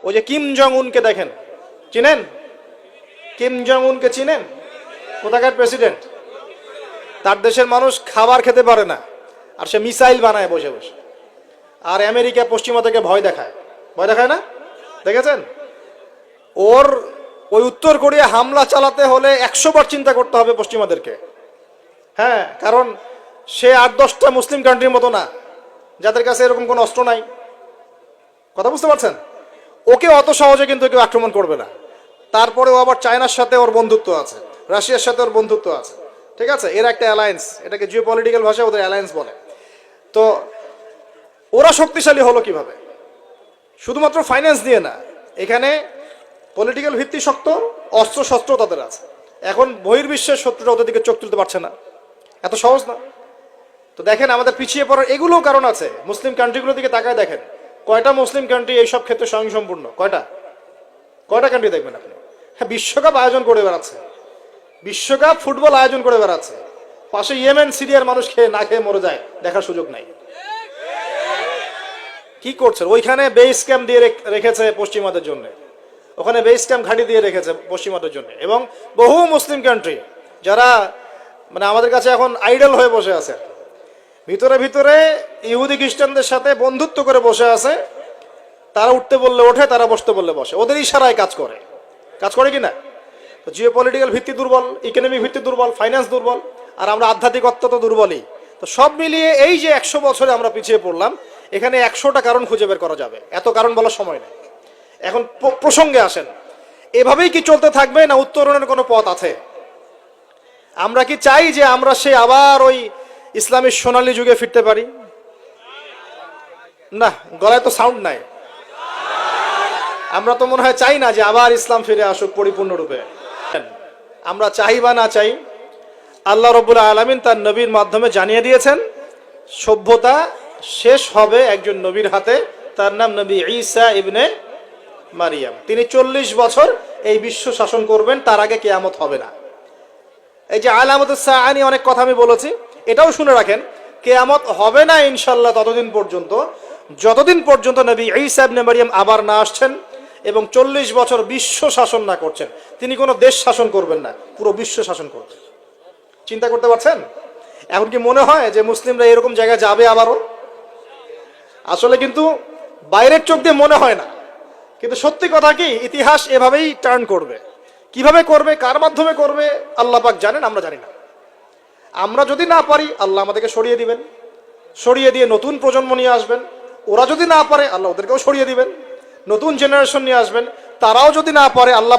ওই যে Kim Jong উনকে দেখেন, চিনেন? কিম জং উনকে চিনেন? কোথাকার প্রেসিডেন্ট? তার দেশের মানুষ খাবার খেতে পারে না, আর সে মিসাইল বানায় বসে বসে। আর আমেরিকা পশ্চিমা থেকে ভয় দেখায়, ভয় দেখায় না? দেখেছেন? ওর ওই উত্তর কোরিয়া হামলা চালাতে হলে 100 বার চিন্তা করতে হবে পশ্চিমাদেরকে। হ্যাঁ, কারণ সে 8-10টা মুসলিম কান্ট্রির মতো না যাদের কাছে এরকম কোনো অস্ত্র নাই। কথা বুঝতে পারছেন? ওকে অত সহজে কিন্তু কেউ আক্রমণ করবে না। তারপরেও আবার চায়নার সাথে ওর বন্ধুত্ব আছে, রাশিয়ার সাথে ওর বন্ধুত্ব আছে, ঠিক আছে? এর একটা অ্যালায়েন্স, এটাকে জিও পলিটিক্যাল ভাষায় ওদের অ্যালায়েন্স বলে। তো ওরা শক্তিশালী হলো কিভাবে? শুধুমাত্র ফাইন্যান্স দিয়ে না, এখানে পলিটিক্যাল ভিত্তি শক্ত, অস্ত্র শস্ত্র তাদের আছে। এখন বহির্বিশ্বের শত্রুরা ওদের দিকে চোখ তুলতে পারছে না, এত সহজ না। তো দেখেন আমাদের পিছিয়ে পড়ার এগুলোও কারণ আছে। মুসলিম কান্ট্রিগুলোর দিকে তাকায় দেখেন, কয়টা মুসলিম কান্ট্রি এইসব ক্ষেত্রে স্বয়ংসম্পূর্ণ? কয়টা কান্ট্রি দেখবেন আপনি? হ্যাঁ, বিশ্বকাপ আয়োজন করে বেড়াচ্ছে, বিশ্বকাপ ফুটবল আয়োজন করে বেড়াচ্ছে, পাশে ইয়েমেন সিরিয়ার মানুষ না খেয়ে মরে যায়, দেখার সুযোগ নাই। কি করছে? ওইখানে বেস ক্যাম্প দিয়ে রেখেছে পশ্চিমাদের জন্য, ওখানে বেস ক্যাম্প ঘাঁটি দিয়ে রেখেছে পশ্চিমাদের জন্য। এবং বহু মুসলিম কান্ট্রি যারা মানে আমাদের কাছে এখন আইডল হয়ে বসে আছে, ভিতরে ভিতরে ইহুদি খ্রিস্টানদের সাথে বন্ধুত্ব করে বসে আছে। তারা উঠতে বললে ওঠে, তারা বসতে বললে বসে, ওদের ইশারায় কাজ করে কিনা? তো জিও পলিটিক্যাল ভিত্তি দুর্বল, ইকোনমিক ভিত্তি দুর্বল, ফাইন্যান্স দুর্বল, আর আমরা আধ্যাত্মিকত্ব তো দুর্বলই। তো সব মিলিয়ে এই যে 100 বছরে আমরা পিছিয়ে পড়লাম, এখানে 100টা কারণ খুঁজে বের করা যাবে, এত কারণ বলার সময় নেই। এখন প্রসঙ্গে আসেন, এভাবেই কি চলতে থাকবে না উত্তরণের কোনো পথ আছে? আমরা কি চাই যে আমরা সে আবার ওই ইসলামের সোনালী যুগে ফিরতে পারি? না, গলায় তো সাউন্ড নাই। আমরা তো মনে হয় চাই না যে আবার ইসলাম ফিরে আসুক পরিপূর্ণরূপে। আমরা চাই বা না চাই, আল্লাহ রাব্বুল আলামিন তার নবীর মাধ্যমে জানিয়ে দিয়েছেন সভ্যতা শেষ হবে একজন নবীর হাতে, তার নাম নবী ঈসা ইবনে মারিয়াম। তিনি 40 বছর এই বিশ্ব শাসন করবেন, তার আগে কিয়ামত হবে না। এই যে আলামাতুস সাআ নিয়ে অনেক কথা আমি বলেছি, এটাও শুনে রাখেন, কিয়ামত হবে না ইনশাআল্লাহ ততদিন পর্যন্ত যতদিন পর্যন্ত নবী ঈসা ইবনে মারিয়াম আবার না আসছেন এবং 40 বছর বিশ্ব শাসন না করছেন। তিনি কোনো দেশ শাসন করবেন না, পুরো বিশ্ব শাসন করবেন। চিন্তা করতে পারছেন? এখন কি মনে হয় যে মুসলিমরা এরকম জায়গায় যাবে আবারও? আসলে কিন্তু বাইরের চোখ দিয়ে মনে হয় না, কিন্তু সত্যি কথা কি, ইতিহাস এভাবেই টার্ন করবে। কিভাবে করবে, কার মাধ্যমে করবে, আল্লাহ পাক জানেন, আমরা জানি না। আমরা যদি না পারি, আল্লাহ আমাদেরকে সরিয়ে দিবেন, সরিয়ে দিয়ে নতুন প্রজন্ম নিয়ে আসবেন। ওরা যদি না পারে, আল্লাহ ওদেরকেও সরিয়ে দিবেন, নতুন জেনারেশন নিয়ে আসবেন। তারাও যদি না পারে, আল্লাহ